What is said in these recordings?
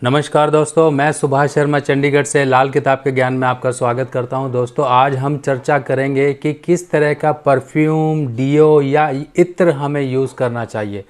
नमस्कार दोस्तों, मैं सुभाष शर्मा चंडीगढ़ से लाल किताब के ज्ञान में आपका स्वागत करता हूं। दोस्तों, आज हम चर्चा करेंगे कि किस तरह का परफ्यूम, डियो या इत्र हमें यूज़ करना चाहिए।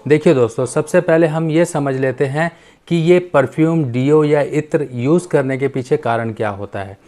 देखिए दोस्तों, सबसे पहले हम ये समझ लेते हैं कि ये परफ्यूम, डियो या इत्र यूज़ करने के पीछे कारण क्या होता है।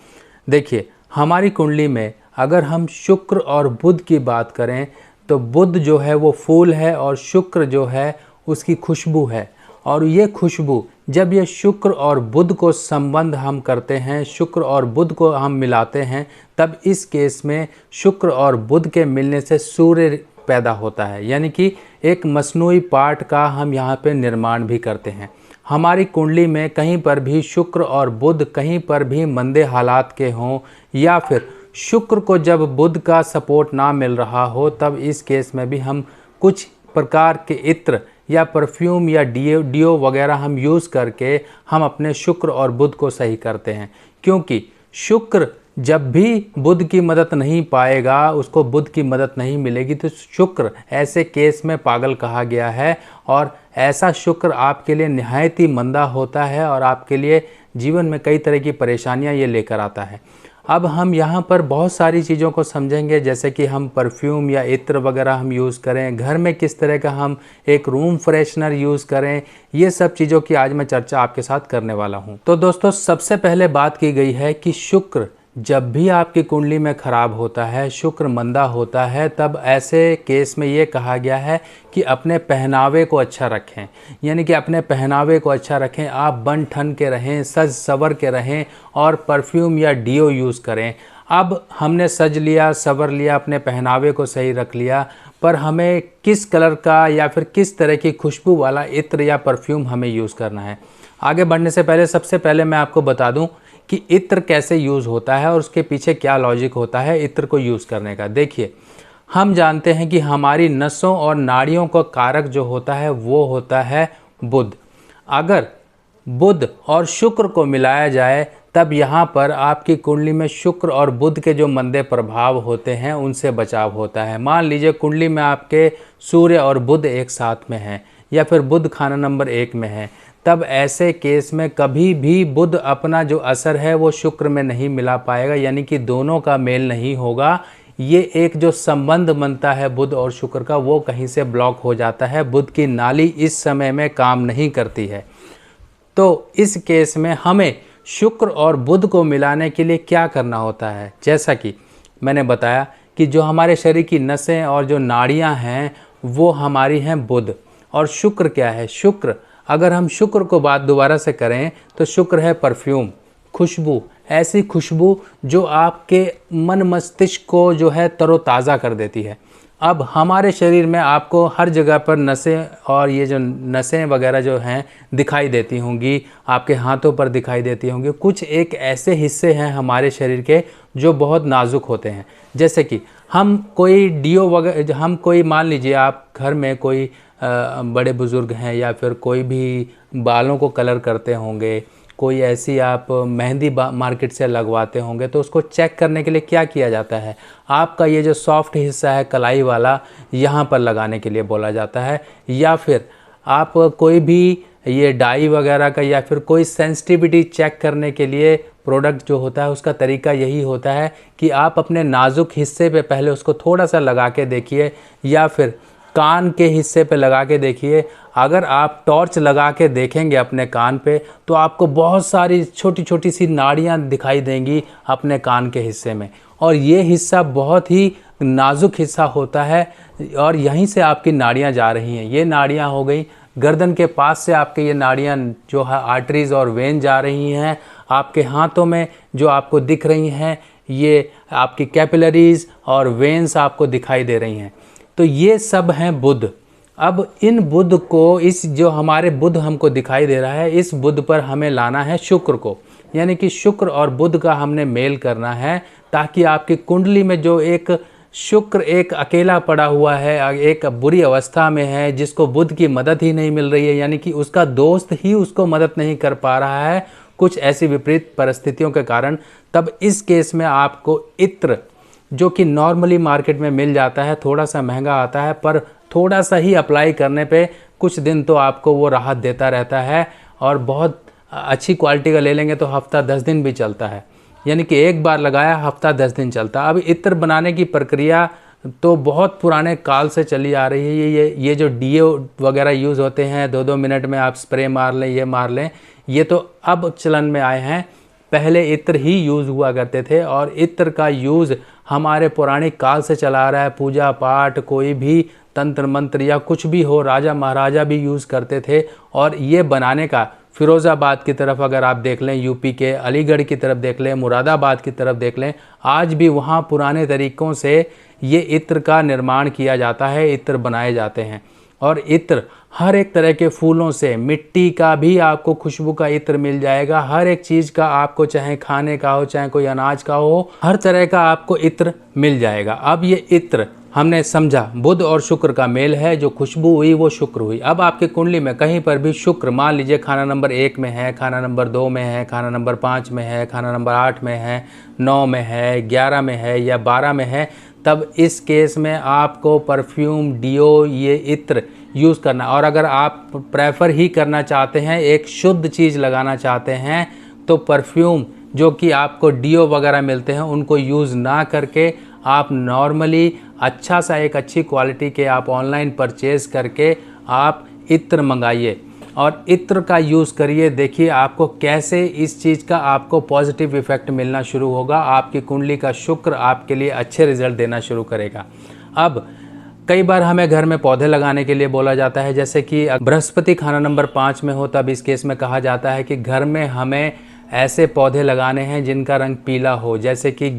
देखिए, हमारी कुंडली में अगर हम शुक्र और बुध की बात करें तो बुध जो है वो फूल है और शुक्र जो है उसकी खुशबू है। और ये खुशबू जब ये शुक्र और बुध को संबंध हम करते हैं, शुक्र और बुध को हम मिलाते हैं, तब इस केस में शुक्र और बुध के मिलने से सूर्य पैदा होता है। यानी कि एक मसनूई पार्ट का हम यहाँ पे निर्माण भी करते हैं। हमारी कुंडली में कहीं पर भी शुक्र और बुध कहीं पर भी मंदे हालात के हों या फिर शुक्र को जब बुध का सपोर्ट ना मिल रहा हो, तब इस केस में भी हम कुछ प्रकार के इत्र या परफ्यूम या डियो वगैरह हम यूज़ करके हम अपने शुक्र और बुध को सही करते हैं। क्योंकि शुक्र जब भी बुध की मदद नहीं पाएगा, उसको बुध की मदद नहीं मिलेगी, तो शुक्र ऐसे केस में पागल कहा गया है। और ऐसा शुक्र आपके लिए निहायत ही मंदा होता है और आपके लिए जीवन में कई तरह की परेशानियां ये लेकर आता है। अब हम यहाँ पर बहुत सारी चीज़ों को समझेंगे, जैसे कि हम परफ्यूम या इत्र वगैरह हम यूज़ करें, घर में किस तरह का हम एक रूम फ्रेशनर यूज़ करें, ये सब चीज़ों की आज मैं चर्चा आपके साथ करने वाला हूँ। तो दोस्तों, सबसे पहले बात की गई है कि शुक्र जब भी आपकी कुंडली में ख़राब होता है, शुक्र मंदा होता है, तब ऐसे केस में ये कहा गया है कि अपने पहनावे को अच्छा रखें। यानी कि अपने पहनावे को अच्छा रखें, आप बन ठन के रहें, सज सवर के रहें और परफ्यूम या डियो यूज़ करें। अब हमने सज लिया, सवर लिया, अपने पहनावे को सही रख लिया, पर हमें किस कलर का या फिर किस तरह की खुशबू वाला इत्र या परफ्यूम हमें यूज़ करना है। आगे बढ़ने से पहले सबसे पहले मैं आपको बता दूं कि इत्र कैसे यूज़ होता है और उसके पीछे क्या लॉजिक होता है इत्र को यूज़ करने का। देखिए, हम जानते हैं कि हमारी नसों और नाड़ियों का कारक जो होता है वो होता है बुध। अगर बुध और शुक्र को मिलाया जाए तब यहाँ पर आपकी कुंडली में शुक्र और बुध के जो मंदे प्रभाव होते हैं उनसे बचाव होता है। मान लीजिए कुंडली में आपके सूर्य और बुध एक साथ में हैं या फिर बुध खाना नंबर 1 में है, तब ऐसे केस में कभी भी बुध अपना जो असर है वो शुक्र में नहीं मिला पाएगा। यानी कि दोनों का मेल नहीं होगा। ये एक जो संबंध बनता है बुध और शुक्र का, वो कहीं से ब्लॉक हो जाता है। बुध की नाली इस समय में काम नहीं करती है। तो इस केस में हमें शुक्र और बुध को मिलाने के लिए क्या करना होता है, जैसा कि मैंने बताया कि जो हमारे शरीर की नसें और जो नाड़ियाँ हैं वो हमारी हैं बुध। और शुक्र क्या है? शुक्र, अगर हम शुक्र को बात दोबारा से करें तो शुक्र है परफ्यूम, खुशबू, ऐसी खुशबू जो आपके मन मस्तिष्क को जो है तरोताज़ा कर देती है। अब हमारे शरीर में आपको हर जगह पर नसें और ये जो नसें वगैरह जो हैं दिखाई देती होंगी, आपके हाथों पर दिखाई देती होंगी। कुछ एक ऐसे हिस्से हैं हमारे शरीर के जो बहुत नाजुक होते हैं। जैसे कि हम कोई डियो वगैरह, हम कोई, मान लीजिए आप घर में कोई बड़े बुज़ुर्ग हैं या फिर कोई भी बालों को कलर करते होंगे, कोई ऐसी आप मेहंदी मार्केट से लगवाते होंगे, तो उसको चेक करने के लिए क्या किया जाता है, आपका ये जो सॉफ्ट हिस्सा है कलाई वाला, यहाँ पर लगाने के लिए बोला जाता है। या फिर आप कोई भी ये डाई वगैरह का या फिर कोई सेंसिटिविटी चेक करने के लिए प्रोडक्ट जो होता है उसका तरीका यही होता है कि आप अपने नाजुक हिस्से पे पहले उसको थोड़ा सा लगा के देखिए या फिर कान के हिस्से पे लगा के देखिए। अगर आप टॉर्च लगा के देखेंगे अपने कान पे तो आपको बहुत सारी छोटी छोटी सी नाड़ियाँ दिखाई देंगी अपने कान के हिस्से में, और ये हिस्सा बहुत ही नाजुक हिस्सा होता है और यहीं से आपकी नाड़ियाँ जा रही हैं। ये नाड़ियाँ हो गई गर्दन के पास से, आपके ये नाड़ियाँ जो है आर्टरीज और वेन जा रही हैं। आपके हाथों में जो आपको दिख रही हैं ये आपकी कैपिलरीज और वेन्स आपको दिखाई दे रही हैं। तो ये सब हैं बुध। अब इन बुध को, इस जो हमारे बुध हमको दिखाई दे रहा है, इस बुध पर हमें लाना है शुक्र को। यानी कि शुक्र और बुध का हमने मेल करना है, ताकि आपकी कुंडली में जो एक शुक्र एक अकेला पड़ा हुआ है, एक बुरी अवस्था में है, जिसको बुध की मदद ही नहीं मिल रही है, यानी कि उसका दोस्त ही उसको मदद नहीं कर पा रहा है कुछ ऐसी विपरीत परिस्थितियों के कारण, तब इस केस में आपको इत्र, जो कि नॉर्मली मार्केट में मिल जाता है, थोड़ा सा महंगा आता है, पर थोड़ा सा ही अप्लाई करने पे कुछ दिन तो आपको वो राहत देता रहता है और बहुत अच्छी क्वालिटी का ले लेंगे तो हफ्ता 10 दिन भी चलता है, यानी कि एक बार लगाया हफ्ता 10 दिन चलता है। अब इत्र बनाने की प्रक्रिया तो बहुत पुराने काल से चली आ रही है। ये जो डीओ वगैरह यूज़ होते हैं, 2-2 मिनट में आप स्प्रे मार लें, ये मार लें, ये तो अब चलन में आए हैं। पहले इत्र ही यूज़ हुआ करते थे और इत्र का यूज़ हमारे पौराणिक काल से चला आ रहा है। पूजा पाठ, कोई भी तंत्र मंत्र या कुछ भी हो, राजा महाराजा भी यूज़ करते थे। और ये बनाने का फिरोज़ाबाद की तरफ अगर आप देख लें, यूपी के अलीगढ़ की तरफ देख लें, मुरादाबाद की तरफ देख लें, आज भी वहाँ पुराने तरीक़ों से ये इत्र का निर्माण किया जाता है, इत्र बनाए जाते हैं। और इत्र हर एक तरह के फूलों से, मिट्टी का भी आपको खुशबू का इत्र मिल जाएगा। हर एक चीज़ का आपको, चाहे खाने का हो, चाहे कोई अनाज का हो, हर तरह का आपको इत्र मिल जाएगा। अब ये इत्र हमने समझा बुध और शुक्र का मेल है, जो खुशबू हुई वो शुक्र हुई। अब आपकी कुंडली में कहीं पर भी शुक्र मान लीजिए खाना नंबर 1 में है, खाना नंबर 2 में है, खाना नंबर 5 में है, खाना नंबर 8 में है, 9 में है, 11 में है या 12 में है, तब इस केस में आपको परफ्यूम, डीओ, ये इत्र यूज़ करना। और अगर आप प्रेफर ही करना चाहते हैं, एक शुद्ध चीज़ लगाना चाहते हैं, तो परफ्यूम जो कि आपको डीओ वगैरह मिलते हैं उनको यूज़ ना करके आप नॉर्मली अच्छा सा, एक अच्छी क्वालिटी के आप ऑनलाइन परचेज़ करके आप इत्र मंगाइए और इत्र का यूज़ करिए। देखिए आपको कैसे इस चीज़ का आपको पॉजिटिव इफ़ेक्ट मिलना शुरू होगा। आपकी कुंडली का शुक्र आपके लिए अच्छे रिजल्ट देना शुरू करेगा। अब कई बार हमें घर में पौधे लगाने के लिए बोला जाता है, जैसे कि बृहस्पति खाना नंबर 5 में हो, तब इस केस में कहा जाता है कि घर में हमें ऐसे पौधे लगाने हैं जिनका रंग पीला हो, जैसे कि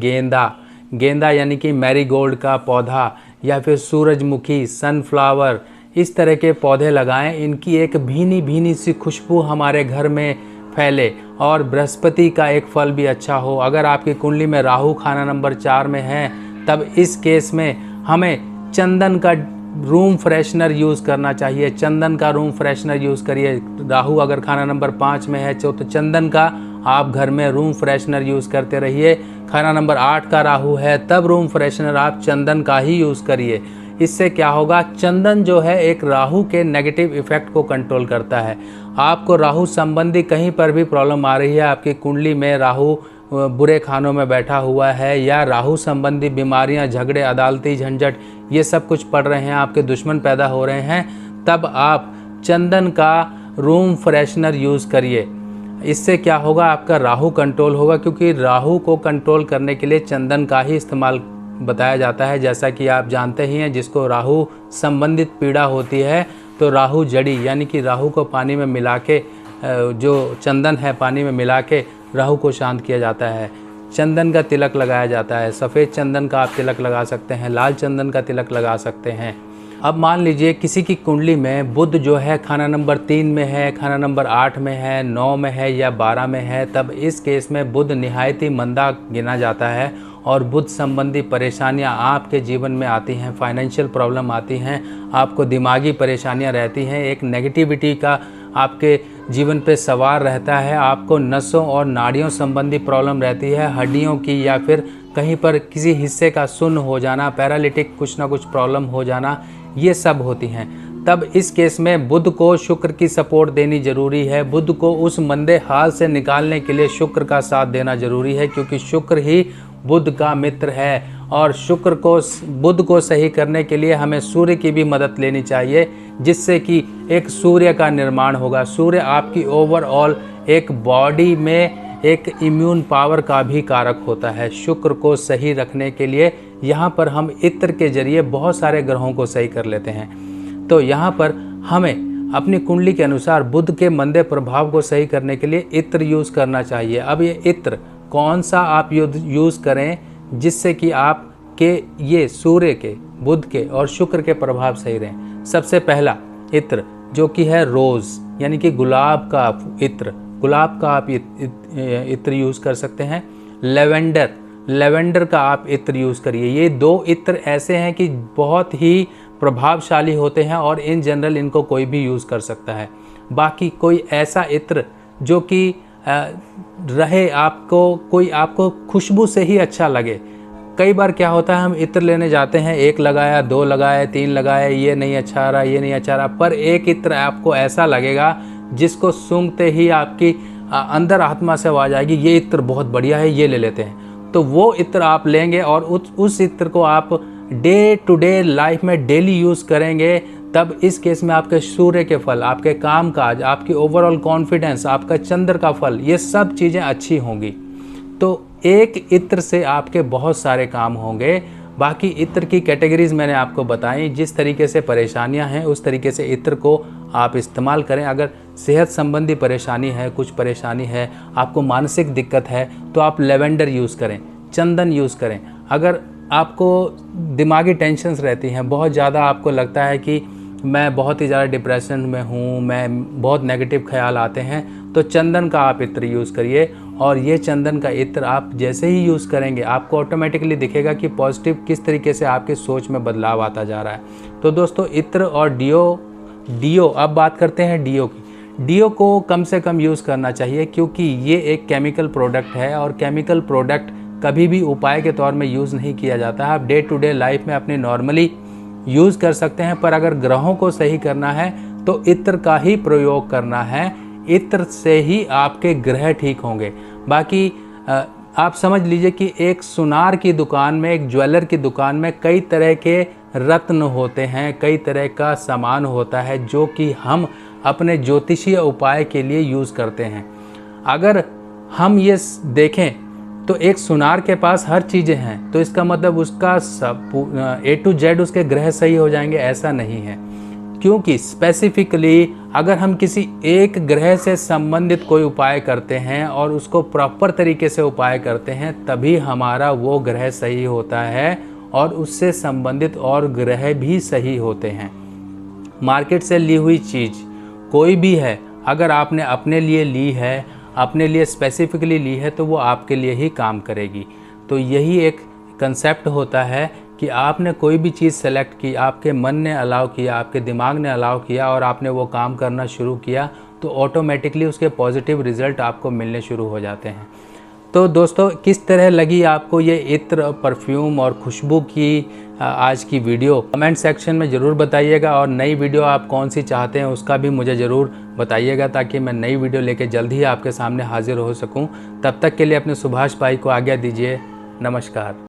गेंदा यानी कि मैरीगोल्ड का पौधा, या फिर सूरजमुखी, सनफ्लावर, इस तरह के पौधे लगाएं। इनकी एक भीनी भीनी सी खुशबू हमारे घर में फैले और बृहस्पति का एक फल भी अच्छा हो। अगर आपकी कुंडली में राहु खाना नंबर 4 में है, तब इस केस में हमें चंदन का रूम फ्रेशनर यूज़ करना चाहिए। चंदन का रूम फ्रेशनर यूज़ करिए। राहु अगर खाना नंबर 5 में है तो चंदन का आप घर में रूम फ्रेशनर यूज़ करते रहिए। खाना नंबर 8 का राहु है, तब रूम फ्रेशनर आप चंदन का ही यूज़ करिए। इससे क्या होगा, चंदन जो है एक राहु के नेगेटिव इफ़ेक्ट को कंट्रोल करता है। आपको राहु संबंधी कहीं पर भी प्रॉब्लम आ रही है, आपकी कुंडली में राहु बुरे खानों में बैठा हुआ है, या राहु संबंधी बीमारियां, झगड़े, अदालती झंझट, ये सब कुछ पड़ रहे हैं, आपके दुश्मन पैदा हो रहे हैं, तब आप चंदन का रूम फ्रेशनर यूज़ करिए। इससे क्या होगा, आपका राहु कंट्रोल होगा, क्योंकि राहु को कंट्रोल करने के लिए चंदन का ही इस्तेमाल बताया जाता है। जैसा कि आप जानते ही हैं, जिसको राहु संबंधित पीड़ा होती है तो राहु जड़ी यानी कि राहु को पानी में मिला के, जो चंदन है पानी में मिला के राहु को शांत किया जाता है। चंदन का तिलक लगाया जाता है। सफ़ेद चंदन का आप तिलक लगा सकते हैं, लाल चंदन का तिलक लगा सकते हैं। अब मान लीजिए किसी की कुंडली में बुध जो है खाना नंबर 3 में है, खाना नंबर 8 में है, 9 में है या 12 में है, तब इस केस में बुध निहायत ही मंदा गिना जाता है और बुध संबंधी परेशानियां आपके जीवन में आती हैं। फाइनेंशियल प्रॉब्लम आती हैं, आपको दिमागी परेशानियां रहती हैं, एक नेगेटिविटी का आपके जीवन पे सवार रहता है, आपको नसों और नाड़ियों संबंधी प्रॉब्लम रहती है, हड्डियों की, या फिर कहीं पर किसी हिस्से का सुन्न हो जाना, पैरालिटिक कुछ ना कुछ प्रॉब्लम हो जाना, ये सब होती हैं। तब इस केस में बुध को शुक्र की सपोर्ट देनी जरूरी है। बुध को उस मंदे हाल से निकालने के लिए शुक्र का साथ देना जरूरी है, क्योंकि शुक्र ही बुध का मित्र है। और शुक्र को, बुध को सही करने के लिए हमें सूर्य की भी मदद लेनी चाहिए, जिससे कि एक सूर्य का निर्माण होगा। सूर्य आपकी ओवरऑल एक बॉडी में एक इम्यून पावर का भी कारक होता है। शुक्र को सही रखने के लिए यहाँ पर हम इत्र के जरिए बहुत सारे ग्रहों को सही कर लेते हैं। तो यहाँ पर हमें अपनी कुंडली के अनुसार बुध के मंदे प्रभाव को सही करने के लिए इत्र यूज़ करना चाहिए। अब ये इत्र कौन सा आप यूज़ करें जिससे कि आपके ये सूर्य के, बुध के और शुक्र के प्रभाव सही रहें। सबसे पहला इत्र जो कि है रोज़ यानी कि गुलाब का इत्र, गुलाब का आप इत्र यूज़ कर सकते हैं। लेवेंडर का आप इत्र यूज़ करिए। ये 2 इत्र ऐसे हैं कि बहुत ही प्रभावशाली होते हैं और इन जनरल इनको कोई भी यूज़ कर सकता है। बाकी कोई ऐसा इत्र जो कि रहे आपको, कोई आपको खुशबू से ही अच्छा लगे। कई बार क्या होता है, हम इत्र लेने जाते हैं, 1 लगाया, 2 लगाए, 3 लगाए, ये नहीं अच्छा आ रहा, ये नहीं अच्छा आ रहा, पर एक इत्र आपको ऐसा लगेगा जिसको सूंघते ही आपकी अंदर आत्मा से आवाज़ आएगी ये इत्र बहुत बढ़िया है, ये ले लेते हैं। तो वो इत्र आप लेंगे और उस इत्र को आप डे टू डे लाइफ में डेली यूज़ करेंगे, तब इस केस में आपके सूर्य के फल, आपके कामकाज, आपकी ओवरऑल कॉन्फिडेंस, आपका चंद्र का फल, ये सब चीज़ें अच्छी होंगी। तो एक इत्र से आपके बहुत सारे काम होंगे। बाकी इत्र की कैटेगरीज मैंने आपको बताई, जिस तरीके से परेशानियां हैं उस तरीके से इत्र को आप इस्तेमाल करें। अगर सेहत संबंधी परेशानी है, कुछ परेशानी है, आपको मानसिक दिक्कत है, तो आप लेवेंडर यूज़ करें, चंदन यूज़ करें। अगर आपको दिमागी टेंशन्स रहती हैं, बहुत ज़्यादा आपको लगता है कि मैं बहुत ही ज़्यादा डिप्रेशन में हूँ, मैं बहुत नेगेटिव ख्याल आते हैं, तो चंदन का आप इत्र यूज़ करिए। और ये चंदन का इत्र आप जैसे ही यूज़ करेंगे आपको ऑटोमेटिकली दिखेगा कि पॉजिटिव किस तरीके से आपकी सोच में बदलाव आता जा रहा है। तो दोस्तों इत्र और डीओ अब बात करते हैं डीओ की। डीओ को कम से कम यूज़ करना चाहिए, क्योंकि ये एक केमिकल प्रोडक्ट है और केमिकल प्रोडक्ट कभी भी उपाय के तौर में यूज़ नहीं किया जाता है। आप डे टू डे लाइफ में अपनी नॉर्मली यूज़ कर सकते हैं, पर अगर ग्रहों को सही करना है तो इत्र का ही प्रयोग करना है। इत्र से ही आपके ग्रह ठीक होंगे। बाकी आप समझ लीजिए कि एक सुनार की दुकान में, एक ज्वेलर की दुकान में कई तरह के रत्न होते हैं, कई तरह का सामान होता है जो कि हम अपने ज्योतिषीय उपाय के लिए यूज़ करते हैं। अगर हम ये देखें तो एक सुनार के पास हर चीज़ें हैं, तो इसका मतलब उसका सब A to Z उसके ग्रह सही हो जाएंगे, ऐसा नहीं है। क्योंकि स्पेसिफिकली अगर हम किसी एक ग्रह से संबंधित कोई उपाय करते हैं और उसको प्रॉपर तरीके से उपाय करते हैं, तभी हमारा वो ग्रह सही होता है और उससे संबंधित और ग्रह भी सही होते हैं। मार्केट से ली हुई चीज़ कोई भी है, अगर आपने अपने लिए ली है, अपने लिए स्पेसिफिकली ली है, तो वो आपके लिए ही काम करेगी। तो यही एक कंसेप्ट होता है कि आपने कोई भी चीज़ सेलेक्ट की, आपके मन ने अलाउ किया, आपके दिमाग ने अलाउ किया और आपने वो काम करना शुरू किया, तो ऑटोमेटिकली उसके पॉजिटिव रिज़ल्ट आपको मिलने शुरू हो जाते हैं। तो दोस्तों किस तरह लगी आपको ये इत्र, परफ्यूम और खुशबू की आज की वीडियो, कमेंट सेक्शन में ज़रूर बताइएगा। और नई वीडियो आप कौन सी चाहते हैं उसका भी मुझे ज़रूर बताइएगा, ताकि मैं नई वीडियो लेके जल्द ही आपके सामने हाजिर हो सकूं। तब तक के लिए अपने सुभाष भाई को आज्ञा दीजिए। नमस्कार।